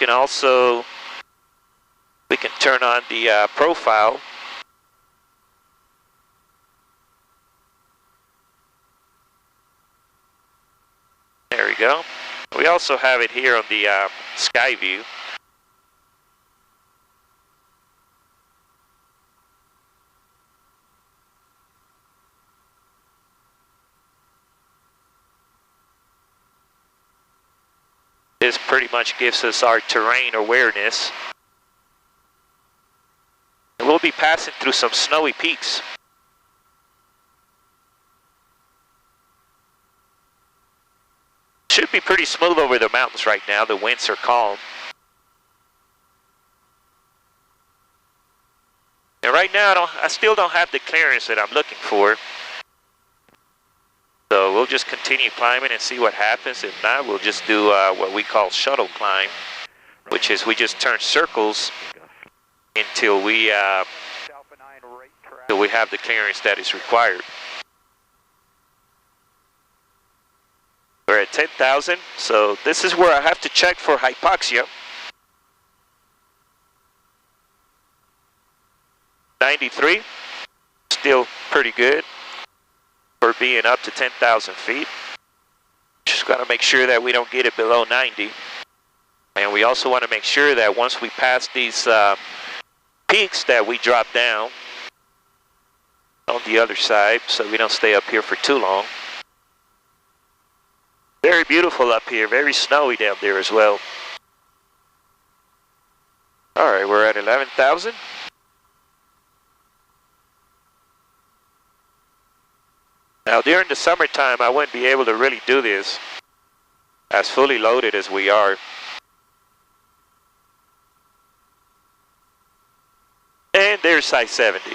can also, we can turn on the profile. There we go. We also have it here on the sky view. This pretty much gives us our terrain awareness. And we'll be passing through some snowy peaks. Should be pretty smooth over the mountains right now. The winds are calm. And right now I still don't have the clearance that I'm looking for. So we'll just continue climbing and see what happens. If not, we'll just do what we call shuttle climb, which is we just turn circles until we have the clearance that is required. We're at 10,000, so this is where I have to check for hypoxia. 93, still pretty good for being up to 10,000 feet. Just got to make sure that we don't get it below 90. And we also want to make sure that once we pass these peaks that we drop down on the other side so we don't stay up here for too long. Very beautiful up here, very snowy down there as well. Alright, we're at 11,000. Now during the summertime I wouldn't be able to really do this as fully loaded as we are. And there's I-70.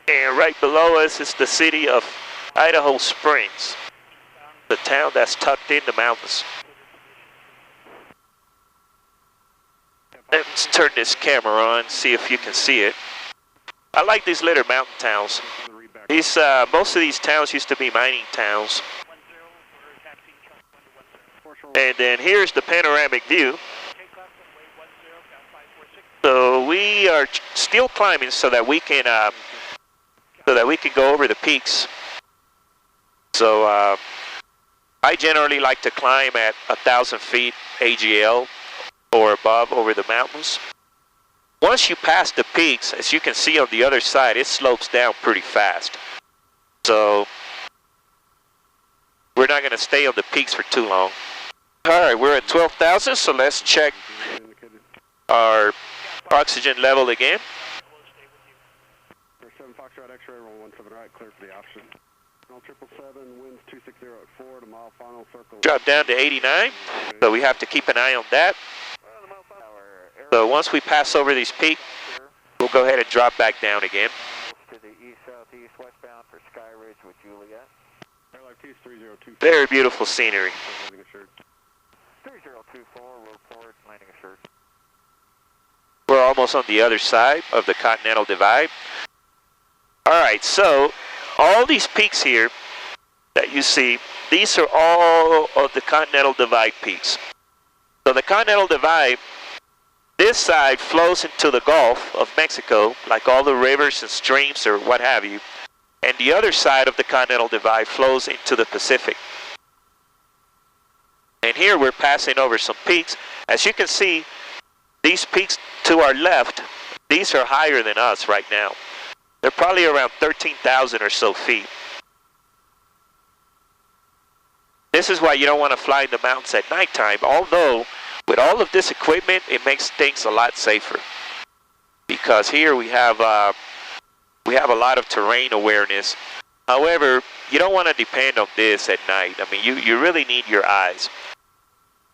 And right below us is the city of Idaho Springs, the town that's tucked in the mountains. Let's turn this camera on, see if you can see it. I like these little mountain towns. These, most of these towns used to be mining towns. And then here's the panoramic view. So we are still climbing so that we can go over the peaks. So I generally like to climb at 1,000 feet AGL or above over the mountains. Once you pass the peaks, as you can see on the other side, it slopes down pretty fast. So we're not going to stay on the peaks for too long. Alright, we're at 12,000, so let's check our oxygen level again. 7 Foxtrot X-ray, roll 17 right, clear for the option. 777, winds 260 at 4 to mile final circle. Drop down to 89, so we have to keep an eye on that. So once we pass over these peaks, we'll go ahead and drop back down again. To the east-southeast westbound for Sky Ridge with Juliet. Very beautiful scenery. 3024, report, landing assured. We're almost on the other side of the Continental Divide. Alright, so all these peaks here that you see, these are all of the Continental Divide peaks. So the Continental Divide, this side flows into the Gulf of Mexico, like all the rivers and streams or what have you. And the other side of the Continental Divide flows into the Pacific. And here we're passing over some peaks. As you can see, these peaks to our left, these are higher than us right now. They're probably around 13,000 or so feet. This is why you don't want to fly in the mountains at nighttime, although with all of this equipment, it makes things a lot safer. Because here we have a lot of terrain awareness. However, you don't want to depend on this at night. I mean, you really need your eyes.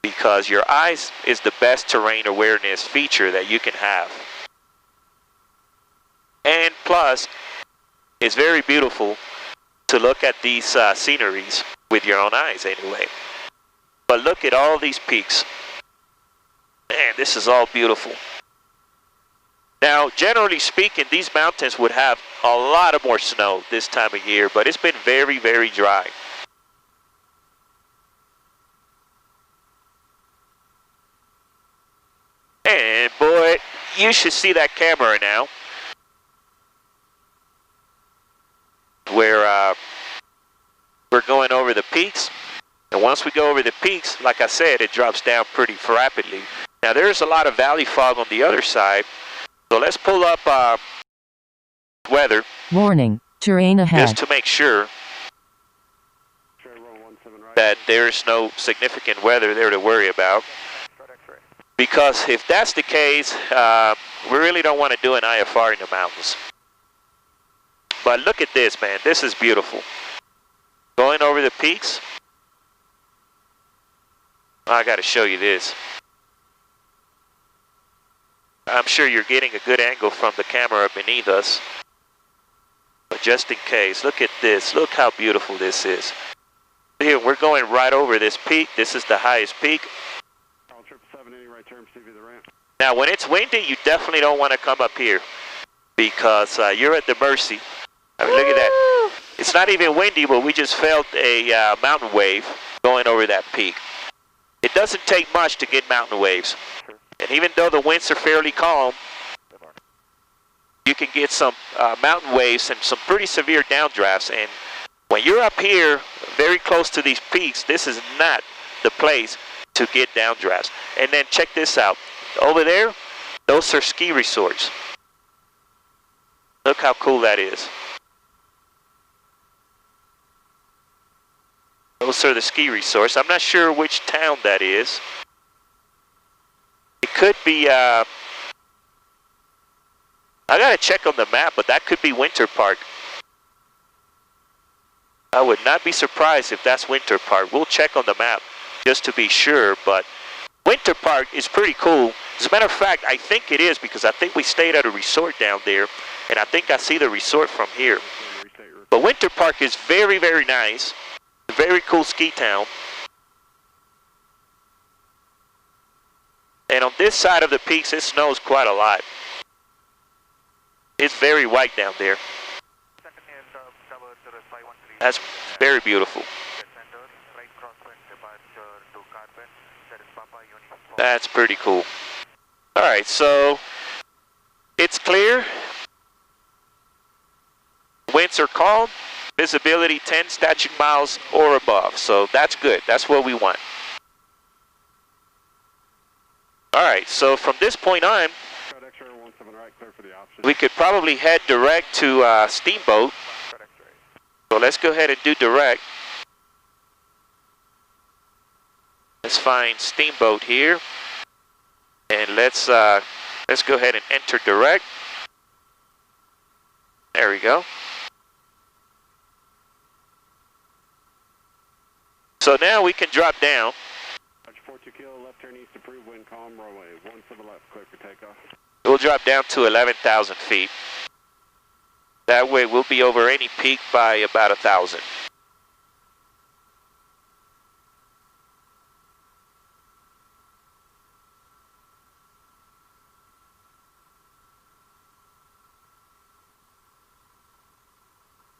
Because your eyes is the best terrain awareness feature that you can have. And plus, it's very beautiful to look at these sceneries with your own eyes anyway. But look at all these peaks. Man, this is all beautiful. Now, generally speaking, these mountains would have a lot of more snow this time of year, but it's been very, very dry. you should see that camera now. Where we're going over the peaks. And once we go over the peaks, like I said, it drops down pretty rapidly. Now there's a lot of valley fog on the other side. So let's pull up weather. Warning, terrain ahead. Just to make sure that there's no significant weather there to worry about. Because if that's the case, we really don't want to do an IFR in the mountains. But look at this, man. This is beautiful. Going over the peaks. I got to show you this. I'm sure you're getting a good angle from the camera beneath us. But just in case, look at this. Look how beautiful this is. Here, we're going right over this peak. This is the highest peak. Now, when it's windy, you definitely don't want to come up here because you're at the mercy. I mean, look at that. It's not even windy, but we just felt a mountain wave going over that peak. It doesn't take much to get mountain waves. And even though the winds are fairly calm, you can get some mountain waves and some pretty severe downdrafts. And when you're up here, very close to these peaks, this is not the place to get downdrafts. And then check this out. Over there, those are ski resorts. Look how cool that is. Those are the ski resorts. I'm not sure which town that is. It could be, I gotta check on the map, but that could be Winter Park. I would not be surprised if that's Winter Park. We'll check on the map just to be sure, but Winter Park is pretty cool. As a matter of fact, I think it is because I think we stayed at a resort down there, and I think I see the resort from here. But Winter Park is very, very nice. Very cool ski town. And on this side of the peaks, it snows quite a lot. It's very white down there. That's very beautiful. That's pretty cool. Alright, so it's clear. Winds are calm. Visibility 10 statute miles or above. So that's good. That's what we want. Alright, so from this point on, we could probably head direct to Steamboat. So let's go ahead and do direct. Let's find Steamboat here. And let's go ahead and enter direct. There we go. So now we can drop down. 42 kilo, left turn east, approved, wind calm, runway 17 left, clear for takeoff. We'll drop down to 11,000 feet. That way we'll be over any peak by about 1,000.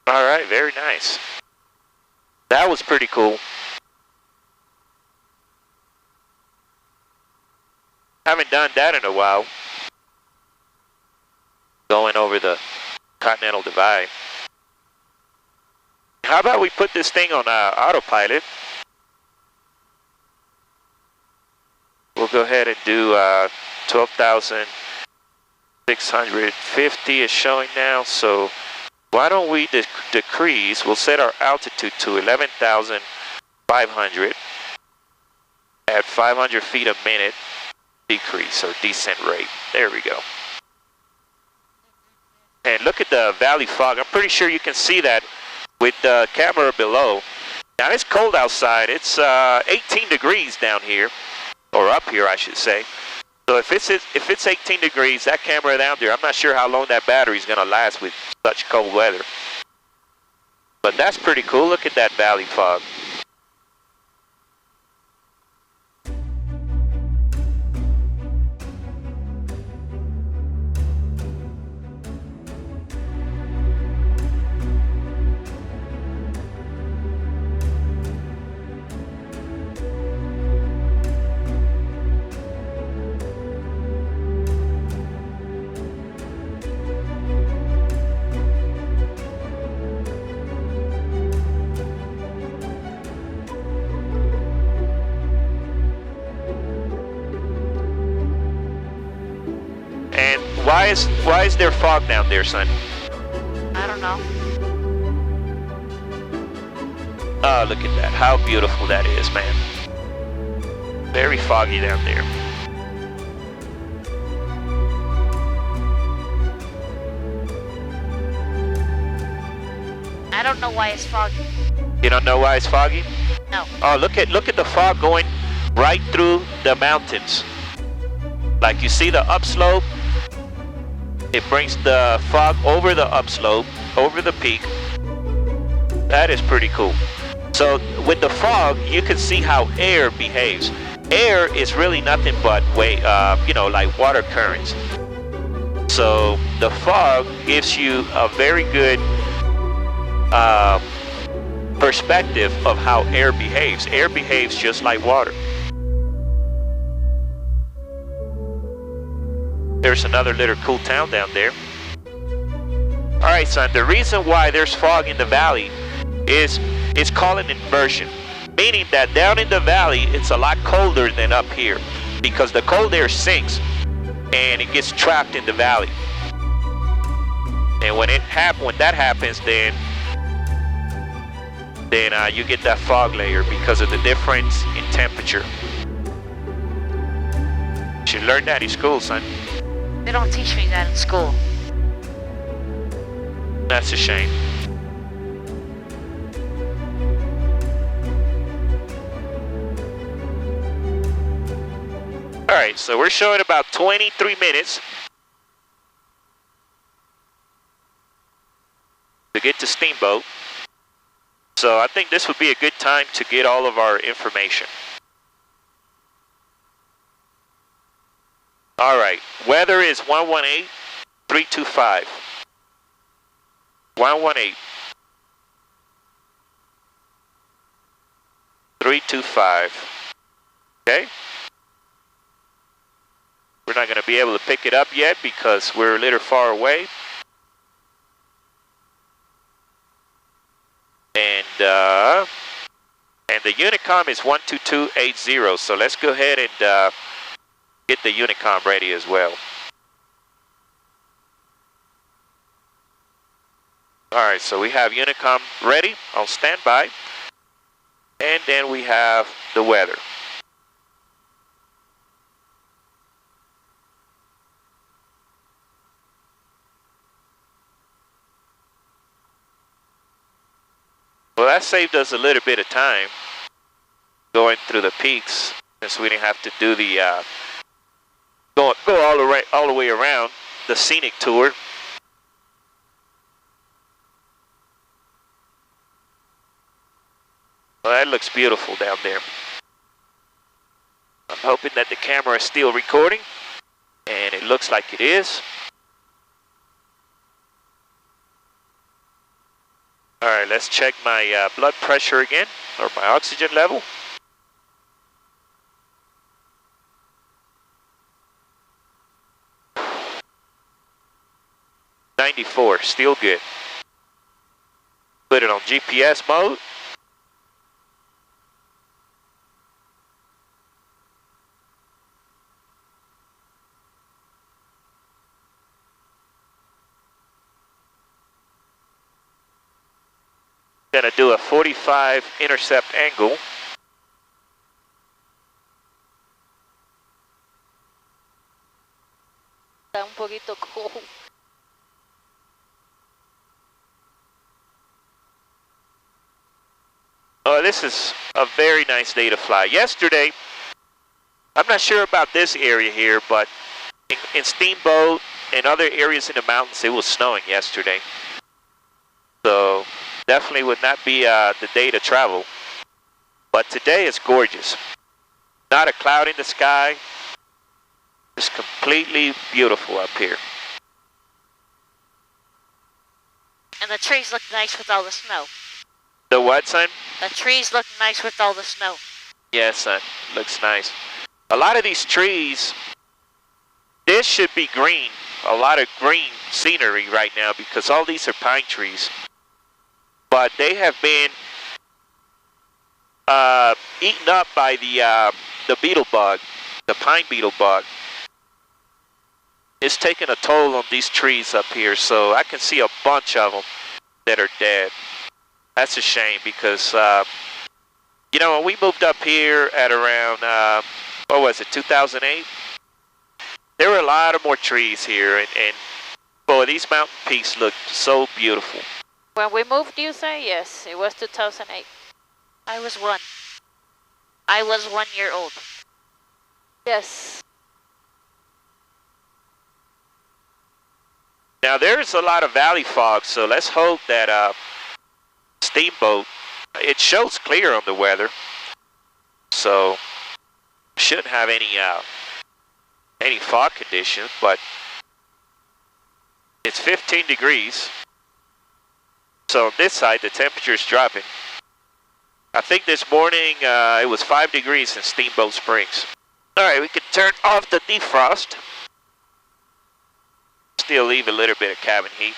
All right, very nice. That was pretty cool. Haven't done that in a while. Going over the Continental Divide. How about we put this thing on autopilot? We'll go ahead and do 12,650 is showing now. So why don't we decrease? We'll set our altitude to 11,500 at 500 feet a minute. Decrease or descent rate. There we go. And look at the valley fog. I'm pretty sure you can see that with the camera below. Now it's cold outside. It's 18 degrees down here, or up here I should say. So if it's 18 degrees, that camera down there, I'm not sure how long that battery is going to last with such cold weather. But that's pretty cool. Look at that valley fog. why is there fog down there, son? I don't know. Oh, look at that. How beautiful that is, man. Very foggy down there. I don't know why it's foggy. You don't know why it's foggy? No. Oh, look at the fog going right through the mountains. Like you see the upslope, it brings the fog over the upslope, over the peak. That is pretty cool. So with the fog, you can see how air behaves. Air is really nothing but like water currents. So the fog gives you a very good perspective of how air behaves. Air behaves just like water. There's another little cool town down there. All right, son, the reason why there's fog in the valley is it's called an inversion, meaning that down in the valley it's a lot colder than up here because the cold air sinks and it gets trapped in the valley. And when that happens, then you get that fog layer because of the difference in temperature. You should learn that in school, son. They don't teach me that in school. That's a shame. All right, so we're showing about 23 minutes to get to Steamboat. So I think this would be a good time to get all of our information. All right, weather is 118-325. 118-325. Okay? We're not going to be able to pick it up yet because we're a little far away. And the Unicom is 12280, so let's go ahead and get the Unicom ready as well. Alright, so we have Unicom ready on standby, and then we have the weather. Well, that saved us a little bit of time going through the peaks, since we didn't have to do the go all the way around the scenic tour. Well, that looks beautiful down there. I'm hoping that the camera is still recording, and it looks like it is. All right, let's check my blood pressure again, or my oxygen level. .94, still good. Put it on GPS mode. Gonna do a 45 intercept angle. Está un poquito cold. Oh, this is a very nice day to fly. Yesterday, I'm not sure about this area here, but in Steamboat and other areas in the mountains, it was snowing yesterday. So definitely would not be the day to travel. But today is gorgeous. Not a cloud in the sky. It's completely beautiful up here. And the trees look nice with all the snow. The what, son? The trees look nice with all the snow. Yeah, son. Looks nice. A lot of these trees, this should be green. A lot of green scenery right now because all these are pine trees. But they have been eaten up by the beetle bug, the pine beetle bug. it's taking a toll on these trees up here, so I can see a bunch of them that are dead. That's a shame because, you know, when we moved up here at around, what was it, 2008? There were a lot of more trees here, and boy, these mountain peaks look so beautiful. When we moved, you say? Yes, it was 2008. I was 1. I was 1 year old. Yes. Now there's a lot of valley fog, so let's hope that Steamboat, it shows clear on the weather, so shouldn't have any fog conditions, but it's 15 degrees. So on this side, the temperature is dropping. I think this morning it was 5 degrees in Steamboat Springs. All right, we can turn off the defrost. Still leave a little bit of cabin heat.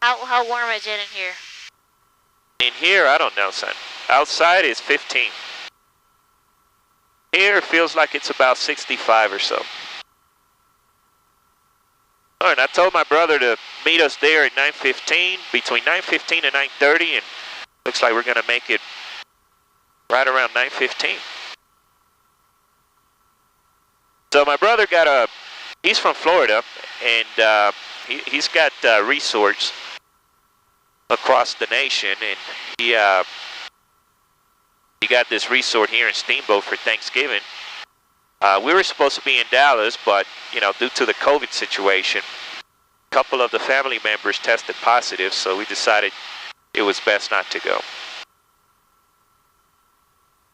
How warm is it in here? In here, I don't know, son. Outside is 15. Here it feels like it's about 65 or so. All right, I told my brother to meet us there at 9:15, between 9:15 and 9:30, and looks like we're gonna make it right around 9:15. So my brother he's from Florida, and he's got resorts across the nation, and he got this resort here in Steamboat for Thanksgiving. We were supposed to be in Dallas, but you know, due to the COVID situation, a couple of the family members tested positive, so we decided it was best not to go.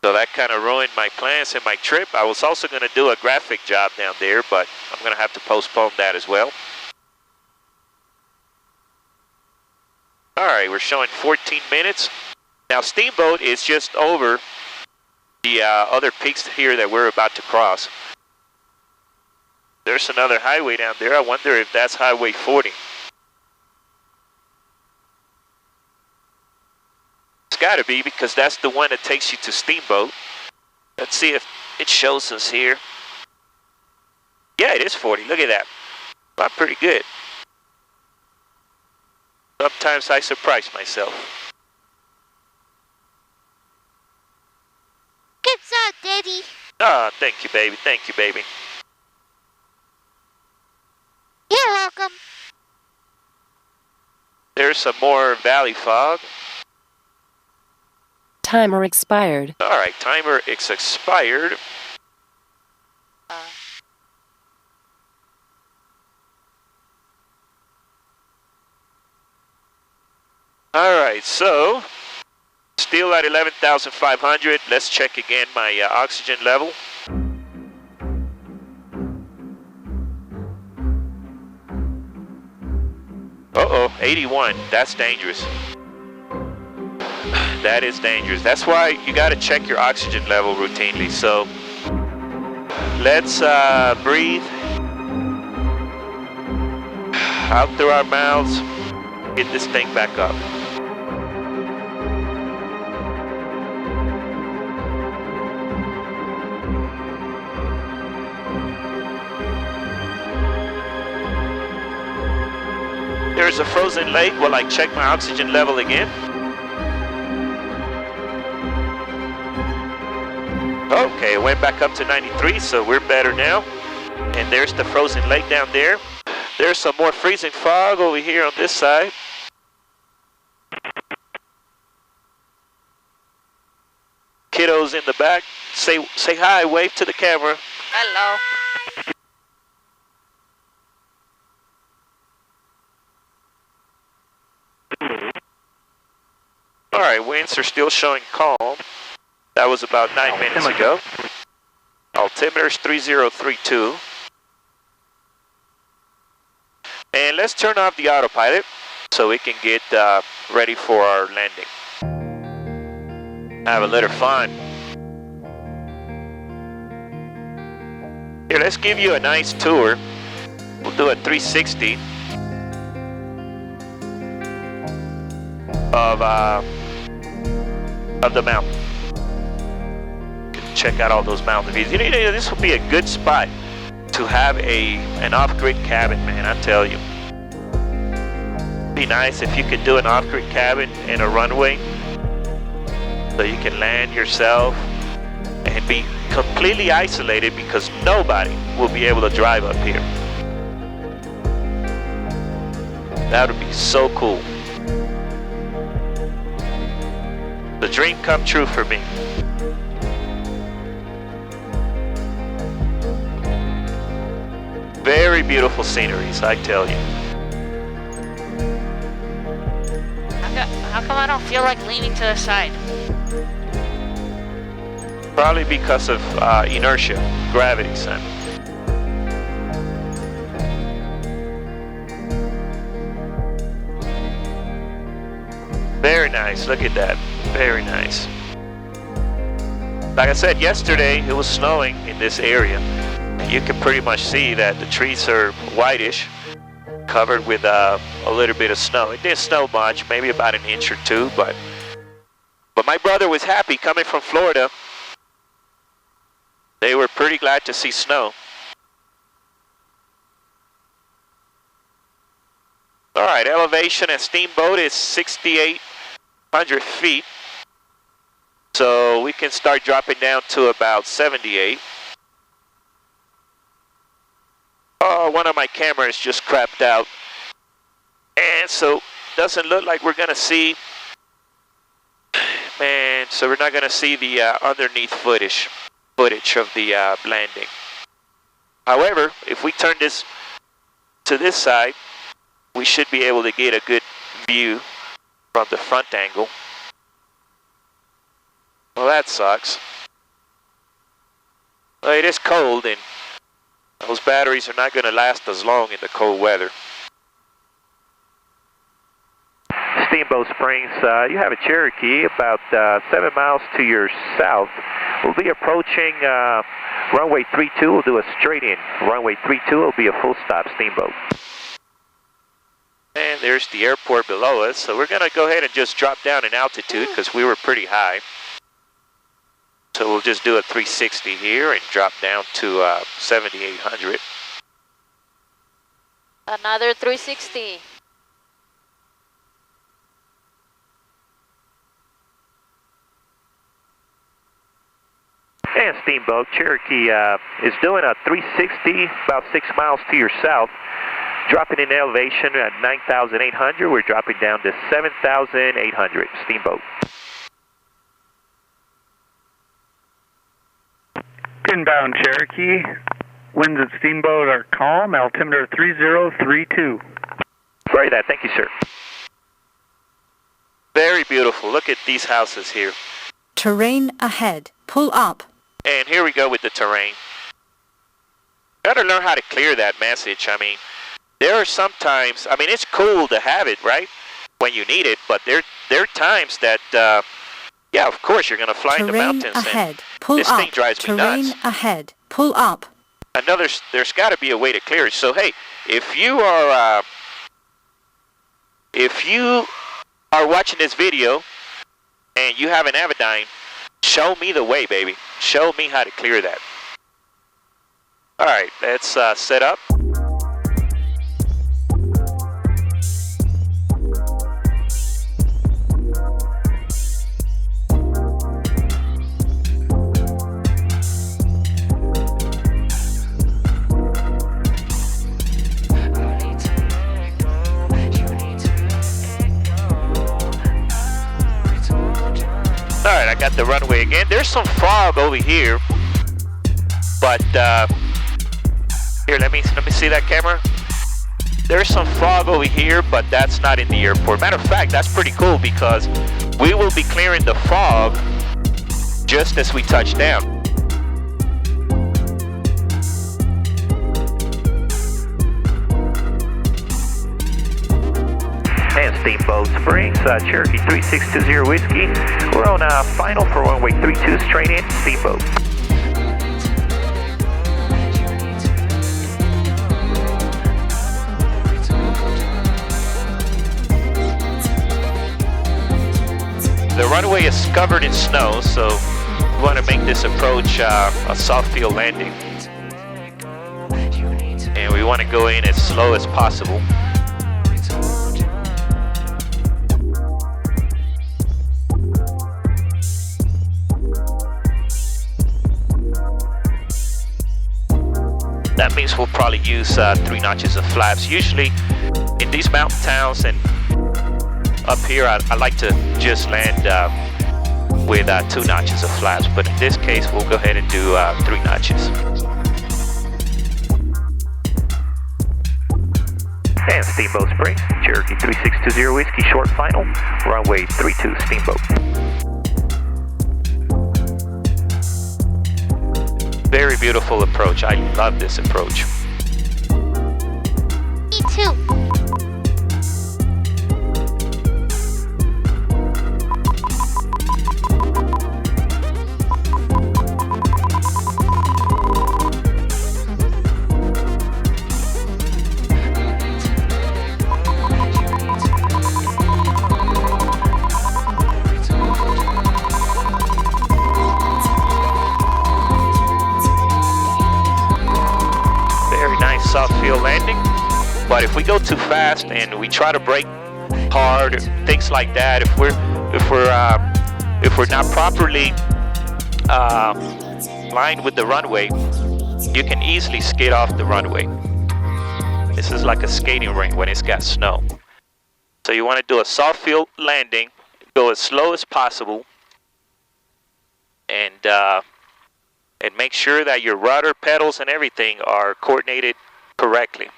So that kind of ruined my plans and my trip. I was also going to do a graphic job down there, but I'm going to have to postpone that as well. All right, we're showing 14 minutes. Now Steamboat is just over the other peaks here that we're about to cross. There's another highway down there. I wonder if that's Highway 40. It's got to be, because that's the one that takes you to Steamboat. Let's see if it shows us here. Yeah, it is 40. Look at that. I'm pretty good. Sometimes I surprise myself. Good job, Daddy. Ah, thank you, baby. Thank you, baby. You're welcome. There's some more valley fog. Timer expired. All right, timer is expired. All right, so still at 11,500. Let's check again my oxygen level. Uh-oh, 81. That's dangerous. That is dangerous. That's why you got to check your oxygen level routinely. So let's breathe out through our mouths. Get this thing back up. There's a frozen lake. Will I check my oxygen level again? Okay, it went back up to 93, so we're better now. And there's the frozen lake down there. There's some more freezing fog over here on this side. Kiddos in the back. Say hi, wave to the camera. Hello. All right, winds are still showing calm. That was about 9 minutes ago. Altimeter's 3032. And let's turn off the autopilot so we can get ready for our landing. Have a little fun. Here, let's give you a nice tour. We'll do a 360 of the mountain. Check out all those mountain views. You know, this will be a good spot to have an off-grid cabin, man, I tell you. Be nice if you could do an off-grid cabin in a runway so you can land yourself and be completely isolated because nobody will be able to drive up here. That would be so cool. The dream come true for me. Very beautiful sceneries, I tell you. How come I don't feel like leaning to the side? Probably because of inertia, gravity, son. Very nice, look at that. Very nice. Like I said yesterday, it was snowing in this area. You can pretty much see that the trees are whitish, covered with a little bit of snow. It didn't snow much, maybe about an inch or two, but my brother was happy coming from Florida. They were pretty glad to see snow. All right, elevation at Steamboat is 6,800 feet. So we can start dropping down to about 78. Oh, one of my cameras just crapped out. And so doesn't look like we're gonna see, man, so we're not gonna see the underneath footage of the landing. However, if we turn this to this side, we should be able to get a good view from the front angle. Well, that sucks. Well, it is cold and those batteries are not going to last as long in the cold weather. Steamboat Springs, you have a Cherokee about 7 miles to your south. We'll be approaching runway 32. We'll do a straight in. Runway 32 will be a full stop Steamboat. And there's the airport below us. So we're going to go ahead and just drop down in altitude because we were pretty high. So we'll just do a 360 here and drop down to 7,800. Another 360. And Steamboat, Cherokee is doing a 360 about 6 miles to your south. Dropping in elevation at 9,800. We're dropping down to 7,800. Steamboat. Inbound Cherokee. Winds at Steamboat are calm. Altimeter 3032. Sorry that. Thank you, sir. Very beautiful. Look at these houses here. Terrain ahead. Pull up. And here we go with the terrain. Gotta learn how to clear that message. I mean, there are some times, I mean, it's cool to have it, right, when you need it, but there are times that, yeah, of course, you're going to fly in the mountains. Ahead. Pull this up. thing drives me nuts. Terrain ahead. Pull up. I know there's got to be a way to clear it. So, hey, if you are watching this video and you have an Avidyne, show me the way, baby. Show me how to clear that. All right, let's set up. Alright, I got the runway again. There's some fog over here, but here, let me see that camera. There's some fog over here, but that's not in the airport. Matter of fact, that's pretty cool because we will be clearing the fog just as we touch down. And Steamboat Springs, Cherokee 3620 Whiskey. We're on final for runway 32, straight in, Steamboat. The runway is covered in snow, so we want to make this approach a soft field landing. and we want to go in as slow as possible. That means we'll probably use 3 notches of flaps. Usually in these mountain towns and up here, I like to just land with 2 notches of flaps, but in this case we'll go ahead and do 3 notches. And Steamboat Springs, Cherokee 3620 Whiskey, short final, runway 32 Steamboat. Very beautiful approach. I love this approach. Me too. Soft field landing, but if we go too fast and we try to brake hard, or things like that, if we're not properly lined with the runway, you can easily skid off the runway. This is like a skating rink when it's got snow. So you want to do a soft field landing, go as slow as possible, and make sure that your rudder, pedals, and everything are coordinated correctly.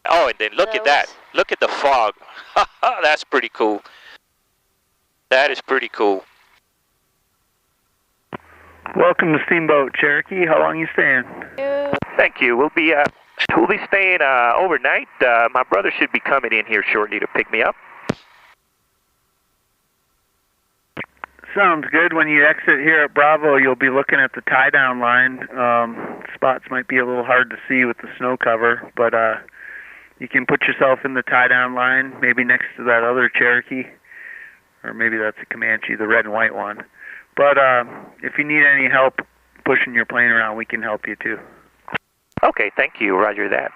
Oh, and then look at that. Look at the fog. That's pretty cool. That is pretty cool. Welcome to Steamboat Cherokee. How long you staying? Thank you. We'll be staying overnight. My brother should be coming in here shortly to pick me up. Sounds good. When you exit here at Bravo, you'll be looking at the tie-down line. Spots might be a little hard to see with the snow cover, but you can put yourself in the tie-down line, maybe next to that other Cherokee, or maybe that's a Comanche, the red and white one. But if you need any help pushing your plane around, we can help you too. Okay, thank you. Roger that.